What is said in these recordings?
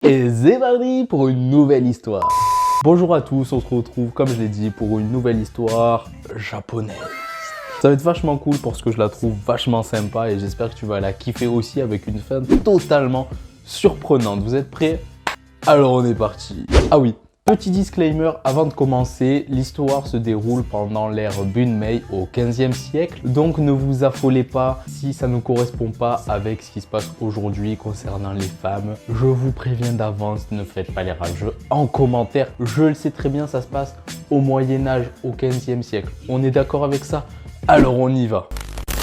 Et c'est parti pour une nouvelle histoire. Bonjour à tous, on se retrouve comme je l'ai dit pour une nouvelle histoire japonaise. Ça va être vachement cool parce que je la trouve vachement sympa et j'espère que tu vas la kiffer aussi avec une fin totalement surprenante. Vous êtes prêts? Alors on est parti. Ah oui, petit disclaimer avant de commencer, l'histoire se déroule pendant l'ère Bunmei au 15e siècle. Donc ne vous affolez pas si ça ne correspond pas avec ce qui se passe aujourd'hui concernant les femmes. Je vous préviens d'avance, ne faites pas les rageux en commentaire. Je le sais très bien, ça se passe au Moyen-Âge, au 15e siècle. On est d'accord avec ça? Alors on y va.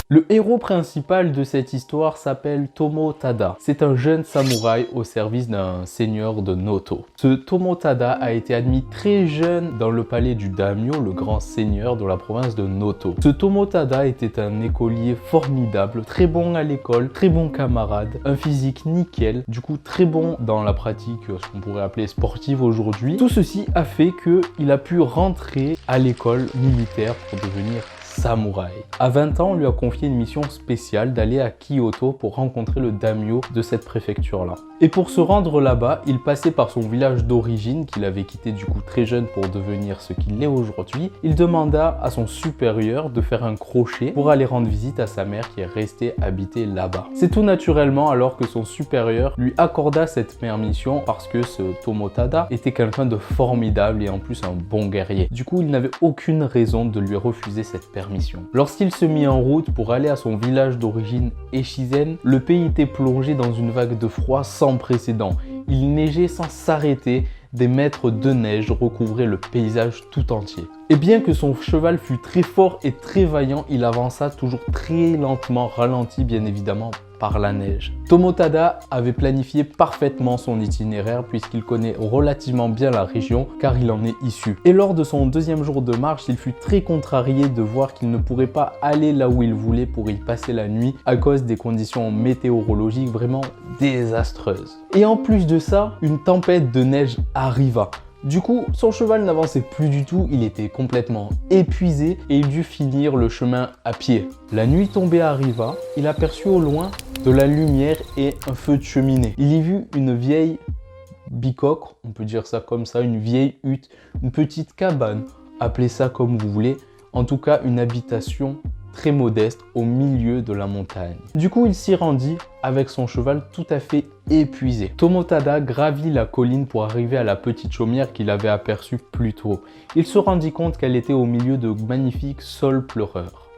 Le héros principal de cette histoire s'appelle Tomotada. C'est un jeune samouraï au service d'un seigneur de Noto. Ce Tomotada a été admis très jeune dans le palais du daimyo, le grand seigneur de la province de Noto. Ce Tomotada était un écolier formidable, très bon à l'école, très bon camarade, un physique nickel, du coup très bon dans la pratique, ce qu'on pourrait appeler sportive aujourd'hui. Tout ceci a fait qu'il a pu rentrer à l'école militaire pour devenir samouraï. À 20 ans, on lui a confié une mission spéciale d'aller à Kyoto pour rencontrer le daimyo de cette préfecture-là. Et pour se rendre là-bas, il passait par son village d'origine qu'il avait quitté du coup très jeune pour devenir ce qu'il est aujourd'hui. Il demanda à son supérieur de faire un crochet pour aller rendre visite à sa mère qui est restée habiter là-bas. C'est tout naturellement alors que son supérieur lui accorda cette permission parce que ce Tomotada était quelqu'un de formidable et en plus un bon guerrier. Du coup, il n'avait aucune raison de lui refuser cette permission. Lorsqu'il se mit en route pour aller à son village d'origine Echizen, le pays était plongé dans une vague de froid sans précédent. Il neigeait sans s'arrêter, des mètres de neige recouvraient le paysage tout entier. Et bien que son cheval fût très fort et très vaillant, il avança toujours très lentement, ralenti bien évidemment par la neige. Tomotada avait planifié parfaitement son itinéraire puisqu'il connaît relativement bien la région car il en est issu. Et lors de son deuxième jour de marche, il fut très contrarié de voir qu'il ne pourrait pas aller là où il voulait pour y passer la nuit à cause des conditions météorologiques vraiment désastreuses. Et en plus de ça, une tempête de neige arriva. Du coup, son cheval n'avançait plus du tout, il était complètement épuisé et il dut finir le chemin à pied. La nuit tombée arriva, il aperçut au loin de la lumière et un feu de cheminée. Il y vit une vieille bicoque, on peut dire ça comme ça, une vieille hutte, une petite cabane, appelez ça comme vous voulez, en tout cas une habitation très modeste au milieu de la montagne. Du coup, il s'y rendit avec son cheval tout à fait épuisé. Tomotada gravit la colline pour arriver à la petite chaumière qu'il avait aperçue plus tôt. Il se rendit compte qu'elle était au milieu de magnifiques saules pleureurs.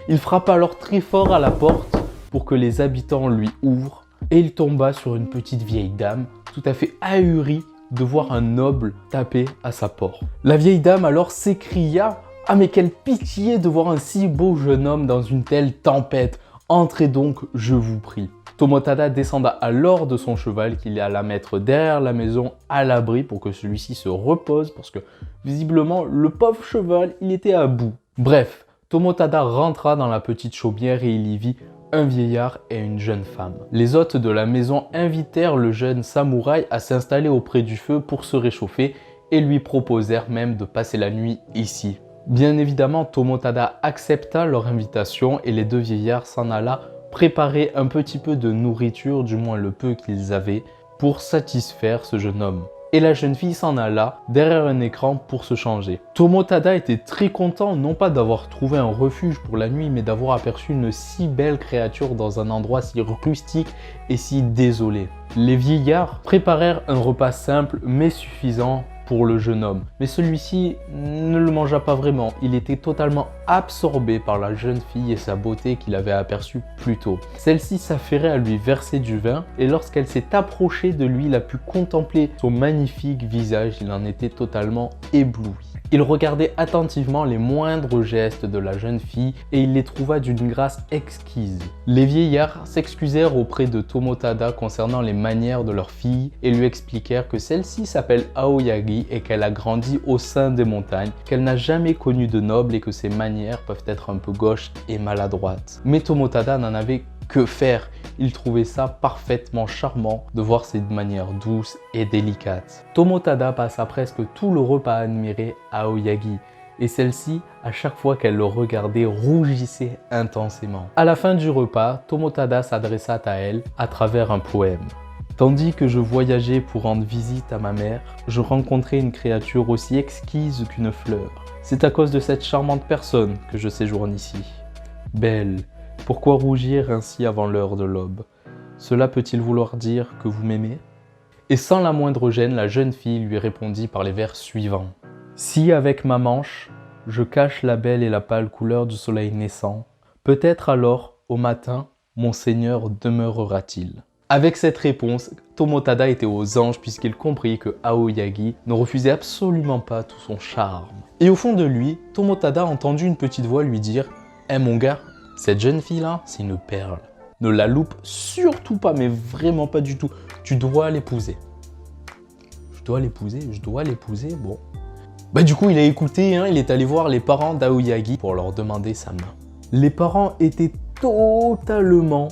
Il frappa alors très fort à la porte pour que les habitants lui ouvrent et il tomba sur une petite vieille dame tout à fait ahurie de voir un noble taper à sa porte. La vieille dame alors s'écria: « Ah mais quelle pitié de voir un si beau jeune homme dans une telle tempête. Entrez donc, je vous prie. » Tomotada descenda alors de son cheval qu'il alla mettre derrière la maison à l'abri pour que celui-ci se repose parce que visiblement le pauvre cheval il était à bout. Bref, Tomotada rentra dans la petite chaumière et il y vit un vieillard et une jeune femme. Les hôtes de la maison invitèrent le jeune samouraï à s'installer auprès du feu pour se réchauffer et lui proposèrent même de passer la nuit ici. Bien évidemment, Tomotada accepta leur invitation et les deux vieillards s'en alla préparer un petit peu de nourriture, du moins le peu qu'ils avaient, pour satisfaire ce jeune homme. Et la jeune fille s'en alla derrière un écran pour se changer. Tomotada était très content, non pas d'avoir trouvé un refuge pour la nuit, mais d'avoir aperçu une si belle créature dans un endroit si rustique et si désolé. Les vieillards préparèrent un repas simple mais suffisant pour le jeune homme. Mais celui-ci ne le mangea pas vraiment. Il était totalement absorbé par la jeune fille et sa beauté qu'il avait aperçue plus tôt. Celle-ci s'affairait à lui verser du vin et lorsqu'elle s'est approchée de lui, il a pu contempler son magnifique visage. Il en était totalement ébloui. Il regardait attentivement les moindres gestes de la jeune fille et il les trouva d'une grâce exquise. Les vieillards s'excusèrent auprès de Tomotada concernant les manières de leur fille et lui expliquèrent que celle-ci s'appelle Aoyagi et qu'elle a grandi au sein des montagnes, qu'elle n'a jamais connu de noble et que ses manières peuvent être un peu gauches et maladroites. Mais Tomotada n'en avait que faire. Il trouvait ça parfaitement charmant de voir ses manières douces et délicates. Tomotada passa presque tout le repas à admirer Aoyagi et celle-ci, à chaque fois qu'elle le regardait, rougissait intensément. À la fin du repas, Tomotada s'adressa à elle à travers un poème. Tandis que je voyageais pour rendre visite à ma mère, je rencontrais une créature aussi exquise qu'une fleur. C'est à cause de cette charmante personne que je séjourne ici. Belle, pourquoi rougir ainsi avant l'heure de l'aube? Cela peut-il vouloir dire que vous m'aimez? Et sans la moindre gêne, la jeune fille lui répondit par les vers suivants. Si avec ma manche, je cache la belle et la pâle couleur du soleil naissant, peut-être alors, au matin, mon Seigneur demeurera-t-il? Avec cette réponse, Tomotada était aux anges puisqu'il comprit que Aoyagi ne refusait absolument pas tout son charme. Et au fond de lui, Tomotada entendit une petite voix lui dire « Eh mon gars, cette jeune fille-là, c'est une perle. Ne la loupe surtout pas, mais vraiment pas du tout. Tu dois l'épouser. » Je dois l'épouser, bon. Bah du coup, il a écouté, il est allé voir les parents d'Aoyagi pour leur demander sa main. Les parents étaient totalement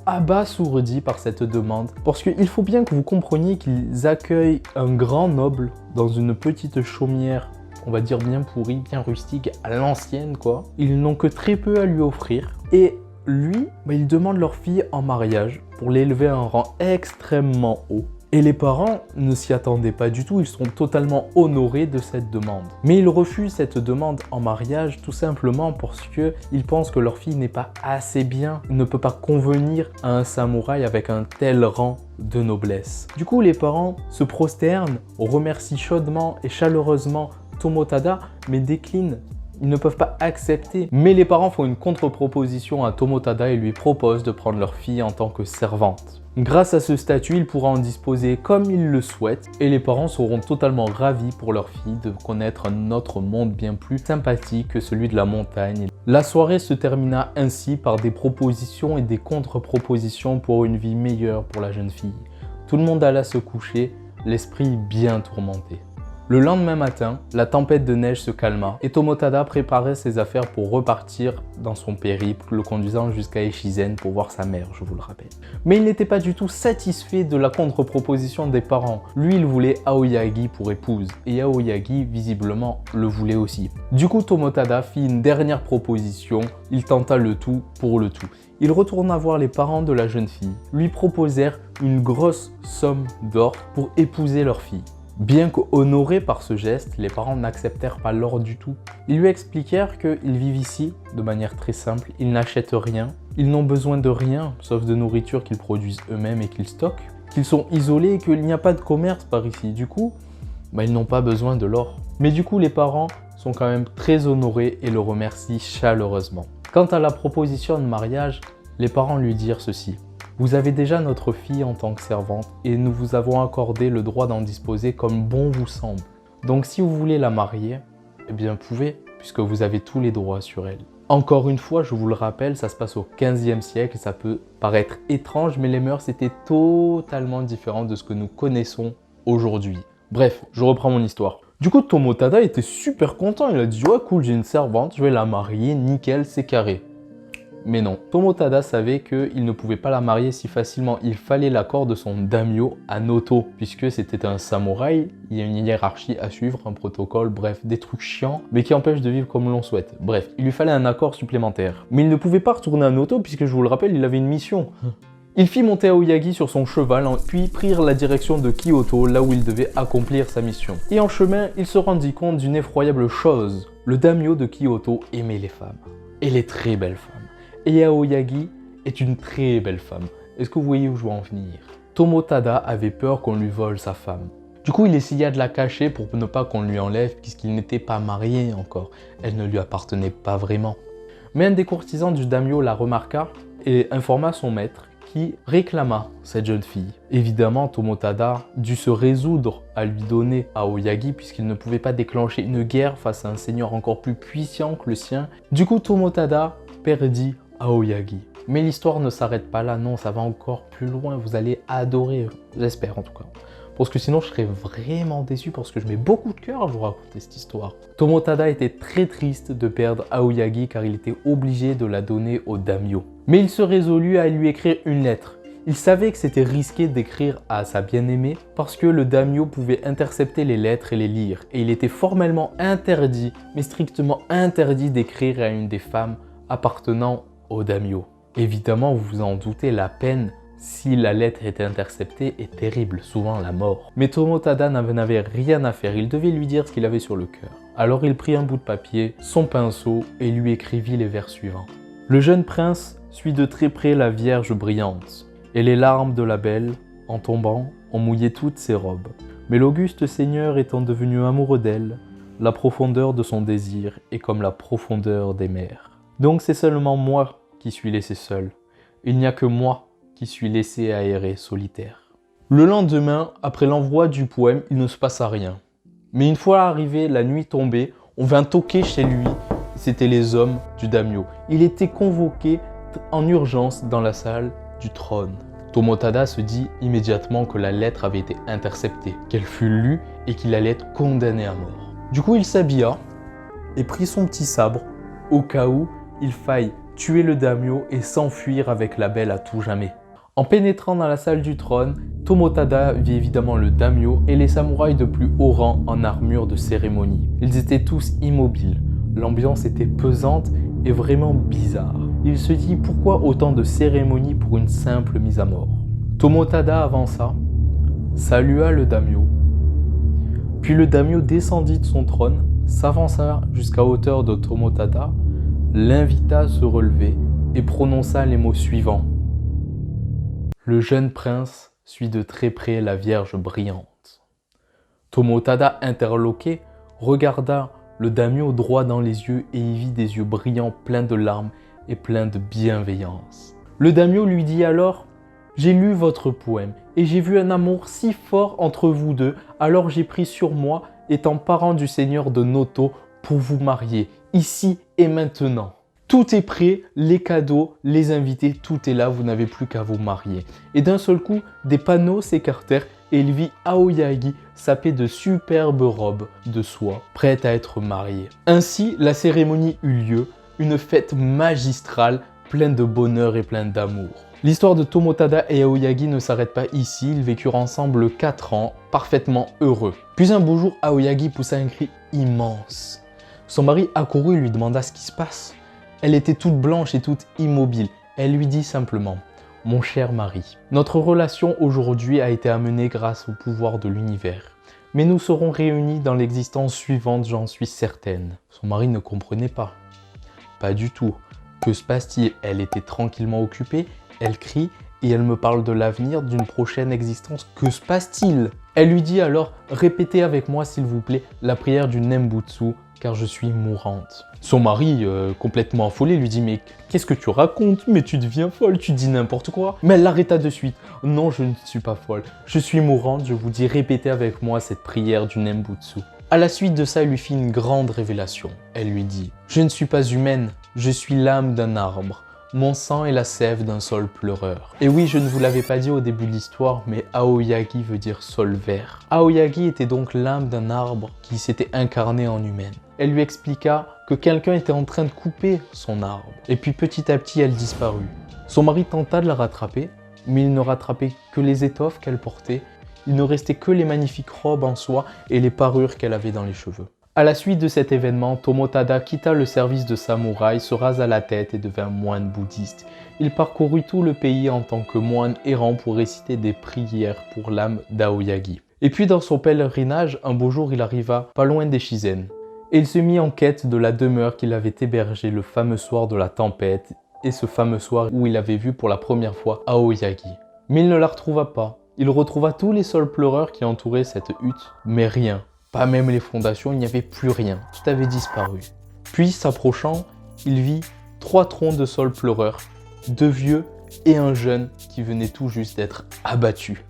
abasourdis par cette demande, parce qu'il faut bien que vous compreniez qu'ils accueillent un grand noble dans une petite chaumière, on va dire bien pourrie, bien rustique, à l'ancienne quoi. Ils n'ont que très peu à lui offrir, et lui, ils demandent leur fille en mariage pour l'élever à un rang extrêmement haut. Et les parents ne s'y attendaient pas du tout, ils sont totalement honorés de cette demande. Mais ils refusent cette demande en mariage tout simplement parce qu'ils pensent que leur fille n'est pas assez bien, ne peut pas convenir à un samouraï avec un tel rang de noblesse. Du coup, les parents se prosternent, remercient chaudement et chaleureusement Tomotada, mais déclinent. Ils ne peuvent pas accepter. Mais les parents font une contre-proposition à Tomotada et lui proposent de prendre leur fille en tant que servante. Grâce à ce statut, il pourra en disposer comme il le souhaite et les parents seront totalement ravis pour leur fille de connaître un autre monde bien plus sympathique que celui de la montagne. La soirée se termina ainsi par des propositions et des contre-propositions pour une vie meilleure pour la jeune fille. Tout le monde alla se coucher, l'esprit bien tourmenté. Le lendemain matin, la tempête de neige se calma et Tomotada préparait ses affaires pour repartir dans son périple, le conduisant jusqu'à Echizen pour voir sa mère, je vous le rappelle. Mais il n'était pas du tout satisfait de la contre-proposition des parents. Lui, il voulait Aoyagi pour épouse et Aoyagi, visiblement, le voulait aussi. Du coup, Tomotada fit une dernière proposition, il tenta le tout pour le tout. Il retourna voir les parents de la jeune fille, lui proposèrent une grosse somme d'or pour épouser leur fille. Bien qu'honorés par ce geste, les parents n'acceptèrent pas l'or du tout. Ils lui expliquèrent qu'ils vivent ici de manière très simple, ils n'achètent rien, ils n'ont besoin de rien, sauf de nourriture qu'ils produisent eux-mêmes et qu'ils stockent, qu'ils sont isolés et qu'il n'y a pas de commerce par ici. Du coup, ils n'ont pas besoin de l'or. Mais du coup, les parents sont quand même très honorés et le remercient chaleureusement. Quant à la proposition de mariage, les parents lui dirent ceci. Vous avez déjà notre fille en tant que servante et nous vous avons accordé le droit d'en disposer comme bon vous semble. Donc si vous voulez la marier, eh bien vous pouvez, puisque vous avez tous les droits sur elle. Encore une fois, je vous le rappelle, ça se passe au 15e siècle, ça peut paraître étrange, mais les mœurs étaient totalement différentes de ce que nous connaissons aujourd'hui. Bref, je reprends mon histoire. Du coup, Tomotada était super content, il a dit « Ouais, cool, j'ai une servante, je vais la marier, nickel, c'est carré ». Mais non, Tomotada savait qu'il ne pouvait pas la marier si facilement. Il fallait l'accord de son daimyo à Noto, puisque c'était un samouraï, il y a une hiérarchie à suivre, un protocole, bref, des trucs chiants, mais qui empêchent de vivre comme l'on souhaite. Bref, il lui fallait un accord supplémentaire. Mais il ne pouvait pas retourner à Noto, puisque je vous le rappelle, il avait une mission. Il fit monter Aoyagi sur son cheval, puis prirent la direction de Kyoto, là où il devait accomplir sa mission. Et en chemin, il se rendit compte d'une effroyable chose. Le daimyo de Kyoto aimait les femmes. Et les très belles femmes. Et Aoyagi est une très belle femme. Est-ce que vous voyez où je veux en venir? Tomotada avait peur qu'on lui vole sa femme. Du coup, il essaya de la cacher pour ne pas qu'on lui enlève puisqu'il n'était pas marié encore. Elle ne lui appartenait pas vraiment. Mais un des courtisans du daimyo la remarqua et informa son maître qui réclama cette jeune fille. Évidemment, Tomotada dut se résoudre à lui donner Aoyagi puisqu'il ne pouvait pas déclencher une guerre face à un seigneur encore plus puissant que le sien. Du coup, Tomotada perdit Aoyagi. Mais l'histoire ne s'arrête pas là, non, ça va encore plus loin, vous allez adorer, j'espère en tout cas. Parce que sinon je serais vraiment déçu parce que je mets beaucoup de cœur à vous raconter cette histoire. Tomotada était très triste de perdre Aoyagi car il était obligé de la donner au daimyo. Mais il se résolut à lui écrire une lettre. Il savait que c'était risqué d'écrire à sa bien-aimée parce que le daimyo pouvait intercepter les lettres et les lire. Et il était formellement interdit, mais strictement interdit d'écrire à une des femmes appartenant au daimyo. Évidemment, vous vous en doutez, la peine si la lettre était interceptée, est terrible, souvent la mort. Mais Tomotada n'avait rien à faire, il devait lui dire ce qu'il avait sur le cœur. Alors il prit un bout de papier, son pinceau, et lui écrivit les vers suivants. Le jeune prince suit de très près la Vierge brillante, et les larmes de la belle, en tombant, ont mouillé toutes ses robes. Mais l'auguste Seigneur étant devenu amoureux d'elle, la profondeur de son désir est comme la profondeur des mers. Donc c'est seulement moi qui suis laissé seul. Il n'y a que moi qui suis laissé aérer solitaire. Le lendemain, après l'envoi du poème, il ne se passa rien. Mais une fois arrivé, la nuit tombée, on vint toquer chez lui. C'étaient les hommes du daimyo. Il était convoqué en urgence dans la salle du trône. Tomotada se dit immédiatement que la lettre avait été interceptée, qu'elle fut lue et qu'il allait être condamné à mort. Du coup, il s'habilla et prit son petit sabre au cas où il faille tuer le daimyo et s'enfuir avec la belle à tout jamais. En pénétrant dans la salle du trône, Tomotada vit évidemment le daimyo et les samouraïs de plus haut rang en armure de cérémonie. Ils étaient tous immobiles. L'ambiance était pesante et vraiment bizarre. Il se dit pourquoi autant de cérémonies pour une simple mise à mort. Tomotada avança, salua le daimyo. Puis le daimyo descendit de son trône, s'avança jusqu'à hauteur de Tomotada, l'invita à se relever et prononça les mots suivants. Le jeune prince suit de très près la Vierge brillante. Tomotada, interloqué, regarda le daimyo droit dans les yeux et y vit des yeux brillants pleins de larmes et pleins de bienveillance. Le daimyo lui dit alors « J'ai lu votre poème et j'ai vu un amour si fort entre vous deux, alors j'ai pris sur moi, étant parent du seigneur de Noto, pour vous marier, ici et maintenant. Tout est prêt, les cadeaux, les invités, tout est là, vous n'avez plus qu'à vous marier. » Et d'un seul coup, des panneaux s'écartèrent et il vit Aoyagi sapé de superbes robes de soie, prête à être mariée. Ainsi, la cérémonie eut lieu, une fête magistrale, pleine de bonheur et pleine d'amour. L'histoire de Tomotada et Aoyagi ne s'arrête pas ici, ils vécurent ensemble 4 ans, parfaitement heureux. Puis un beau jour, Aoyagi poussa un cri immense. Son mari accourut et lui demanda ce qui se passe. Elle était toute blanche et toute immobile. Elle lui dit simplement « Mon cher mari, notre relation aujourd'hui a été amenée grâce au pouvoir de l'univers. Mais nous serons réunis dans l'existence suivante, j'en suis certaine. » Son mari ne comprenait pas. Pas du tout. Que se passe-t-il? Elle était tranquillement occupée, elle crie et elle me parle de l'avenir d'une prochaine existence. Que se passe-t-il? Elle lui dit alors « Répétez avec moi s'il vous plaît la prière du Nembutsu, car je suis mourante. » Son mari, complètement affolé, lui dit « Mais qu'est-ce que tu racontes? Mais tu deviens folle, tu dis n'importe quoi. » Mais elle l'arrêta de suite. « Non, je ne suis pas folle. Je suis mourante, je vous dis répétez avec moi cette prière du Nembutsu. » À la suite de ça, elle lui fit une grande révélation. Elle lui dit « Je ne suis pas humaine, je suis l'âme d'un arbre. Mon sang est la sève d'un sol pleureur. » Et oui, je ne vous l'avais pas dit au début de l'histoire, mais Aoyagi veut dire sol vert. Aoyagi était donc l'âme d'un arbre qui s'était incarné en humaine. Elle lui expliqua que quelqu'un était en train de couper son arbre. Et puis petit à petit, elle disparut. Son mari tenta de la rattraper, mais il ne rattrapait que les étoffes qu'elle portait. Il ne restait que les magnifiques robes en soie et les parures qu'elle avait dans les cheveux. À la suite de cet événement, Tomotada quitta le service de samouraï, se rasa la tête et devint moine bouddhiste. Il parcourut tout le pays en tant que moine errant pour réciter des prières pour l'âme d'Aoyagi. Et puis dans son pèlerinage, un beau jour, il arriva pas loin d'Echizen. Et il se mit en quête de la demeure qu'il avait hébergée le fameux soir de la tempête et ce fameux soir où il avait vu pour la première fois Aoyagi. Mais il ne la retrouva pas. Il retrouva tous les sols pleureurs qui entouraient cette hutte, mais rien. Pas même les fondations, il n'y avait plus rien. Tout avait disparu. Puis, s'approchant, il vit 3 troncs de sol pleureurs, 2 vieux et un jeune qui venait tout juste d'être abattu.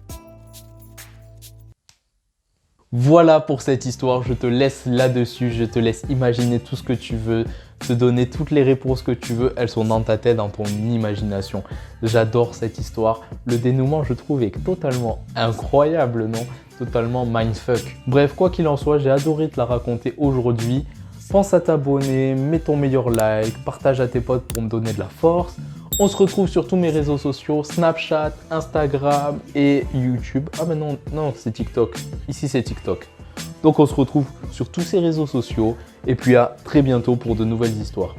Voilà pour cette histoire, je te laisse là-dessus, je te laisse imaginer tout ce que tu veux, te donner toutes les réponses que tu veux, elles sont dans ta tête, dans ton imagination. J'adore cette histoire, le dénouement je trouve est totalement incroyable, non? Totalement mindfuck. Bref, quoi qu'il en soit, j'ai adoré te la raconter aujourd'hui. Pense à t'abonner, mets ton meilleur like, partage à tes potes pour me donner de la force. On se retrouve sur tous mes réseaux sociaux, Snapchat, Instagram et YouTube. Ah mais non, c'est TikTok. Ici c'est TikTok. Donc on se retrouve sur tous ces réseaux sociaux et puis à très bientôt pour de nouvelles histoires.